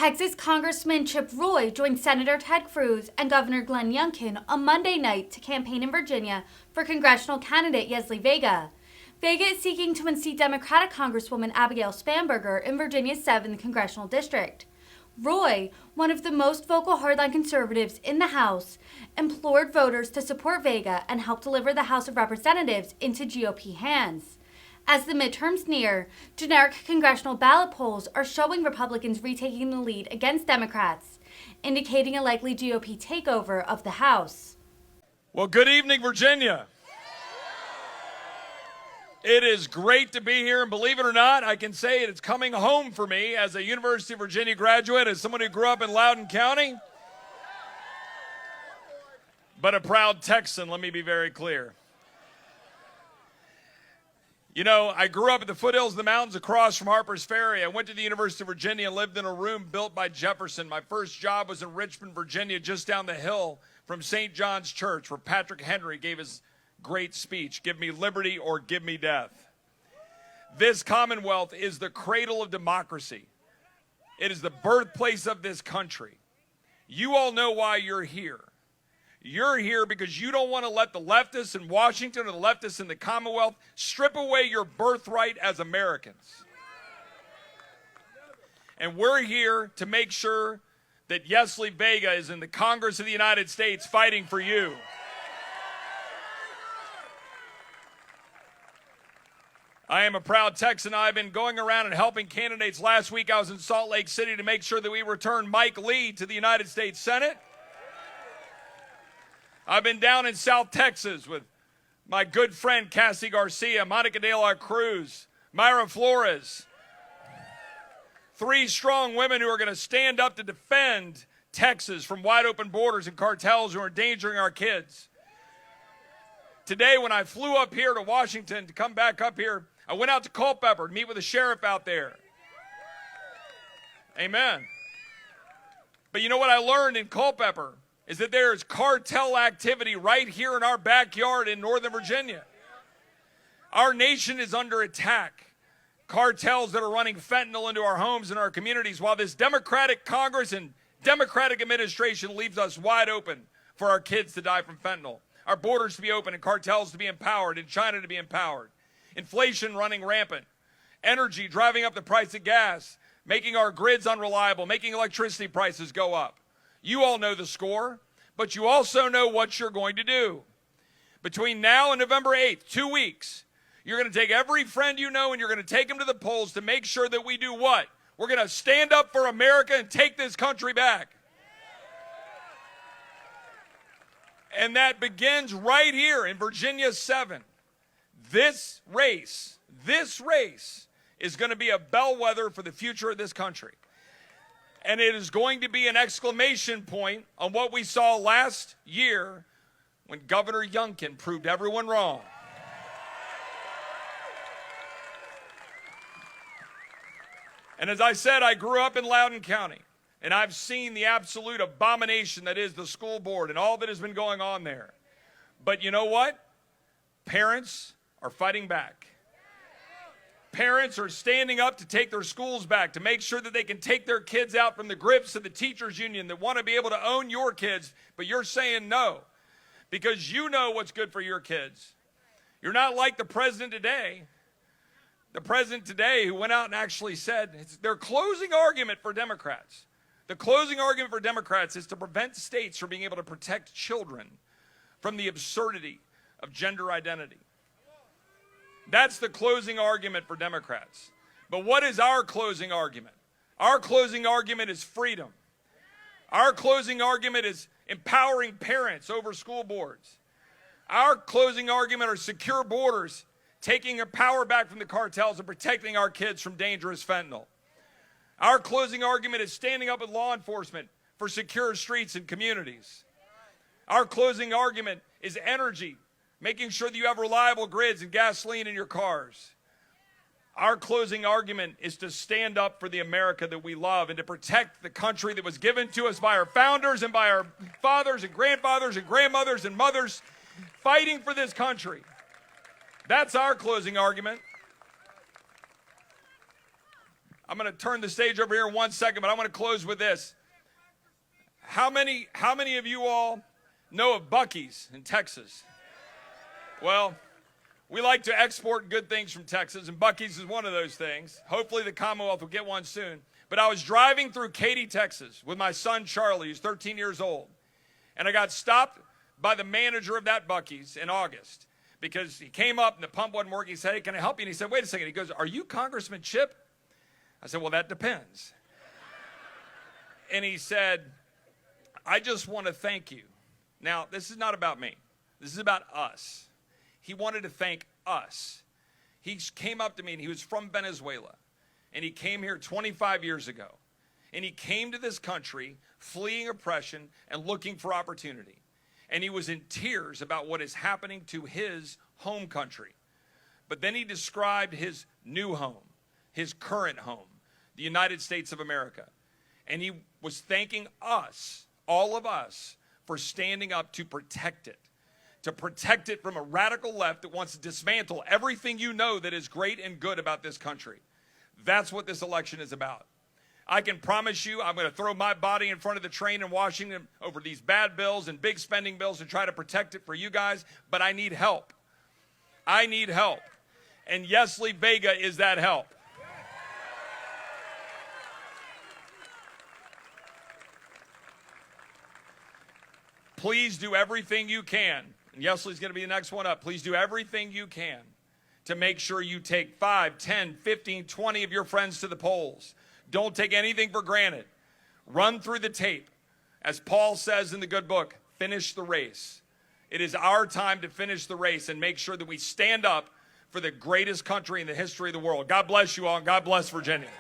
Texas Congressman Chip Roy joined Senator Ted Cruz and Governor Glenn Youngkin on Monday night to campaign in Virginia for congressional candidate Yesli Vega. Vega is seeking to unseat Democratic Congresswoman Abigail Spanberger in Virginia's 7th Congressional District. Roy, one of the most vocal hardline conservatives in the House, implored voters to support Vega and help deliver the House of Representatives into GOP hands. As the midterms near, generic congressional ballot polls are showing Republicans retaking the lead against Democrats, indicating a likely GOP takeover of the House. Well, good evening, Virginia. It is great to be here, and believe it or not, I can say it's coming home for me as a University of Virginia graduate, as someone who grew up in Loudoun County, but a proud Texan, let me be very clear. You know, I grew up at the foothills of the mountains across from Harper's Ferry. I went to the University of Virginia and lived in a room built by Jefferson. My first job was in Richmond, Virginia, just down the hill from St. John's Church, where Patrick Henry gave his great speech, "Give me liberty or give me death." This Commonwealth is the cradle of democracy. It is the birthplace of this country. You all know why you're here. You're here because you don't want to let the leftists in Washington or the leftists in the Commonwealth strip away your birthright as Americans. And we're here to make sure that Yesli Vega is in the Congress of the United States fighting for you. I am a proud Texan. I've been going around and helping candidates. Last week I was in Salt Lake City to make sure that we return Mike Lee to the United States Senate. I've been down in South Texas with my good friend Cassie Garcia, Monica de la Cruz, Mayra Flores. 3 strong women who are going to stand up to defend Texas from wide open borders and cartels who are endangering our kids. Today, when I flew up here to Washington to come back up here, I went out to Culpeper to meet with the sheriff out there. Amen. But you know what I learned in Culpeper is that there is cartel activity right here in our backyard in Northern Virginia. Our nation is under attack. Cartels that are running fentanyl into our homes and our communities, while this Democratic Congress and Democratic administration leaves us wide open for our kids to die from fentanyl, our borders to be open and cartels to be empowered and China to be empowered, inflation running rampant, energy driving up the price of gas, making our grids unreliable, making electricity prices go up. You all know the score, but you also know what you're going to do. Between now and November 8th, 2 weeks, you're going to take every friend you know and you're going to take them to the polls to make sure that we do what? We're going to stand up for America and take this country back. And that begins right here in Virginia 7. This race is going to be a bellwether for the future of this country. And it is going to be an exclamation point on what we saw last year when Governor Youngkin proved everyone wrong. And as I said, I grew up in Loudoun County, and I've seen the absolute abomination that is the school board and all that has been going on there. But you know what? Parents are fighting back. Parents are standing up to take their schools back, to make sure that they can take their kids out from the grips of the teachers union that want to be able to own your kids, but you're saying no because you know what's good for your kids. You're not like the president today. The president today who went out and actually said their closing argument for Democrats. The closing argument for Democrats is to prevent states from being able to protect children from the absurdity of gender identity. That's the closing argument for Democrats. But what is our closing argument? Our closing argument is freedom. Our closing argument is empowering parents over school boards. Our closing argument are secure borders, taking our power back from the cartels and protecting our kids from dangerous fentanyl. Our closing argument is standing up with law enforcement for secure streets and communities. Our closing argument is energy, making sure that you have reliable grids and gasoline in your cars. Our closing argument is to stand up for the America that we love and to protect the country that was given to us by our founders and by our fathers and grandfathers and grandmothers and mothers fighting for this country. That's our closing argument. I'm going to turn the stage over here in 1 second, but I want to close with this. How many of you all know of Buc-ee's in Texas? Well, we like to export good things from Texas, and Buc-ee's is one of those things. Hopefully the Commonwealth will get one soon. But I was driving through Katy, Texas with my son Charlie, who's 13 years old, and I got stopped by the manager of that Buc-ee's in August because he came up and the pump wasn't working. He said, "Hey, can I help you?" And he said, "Wait a second." He goes, "Are you Congressman Chip?" I said, "Well, that depends." And he said, "I just want to thank you." Now, this is not about me. This is about us. He wanted to thank us. He came up to me, and he was from Venezuela, and he came here 25 years ago. And he came to this country fleeing oppression and looking for opportunity. And he was in tears about what is happening to his home country. But then he described his new home, his current home, the United States of America. And he was thanking us, all of us, for standing up to protect it from a radical left that wants to dismantle everything you know that is great and good about this country. That's what this election is about. I can promise you I'm going to throw my body in front of the train in Washington over these bad bills and big spending bills to try to protect it for you guys, but I need help. I need help. And Yesli Vega is that help. Please do everything you can. And Yesli's going to be the next one up. Please do everything you can to make sure you take 5, 10, 15, 20 of your friends to the polls. Don't take anything for granted. Run through the tape. As Paul says in the good book, finish the race. It is our time to finish the race and make sure that we stand up for the greatest country in the history of the world. God bless you all, and God bless Virginia.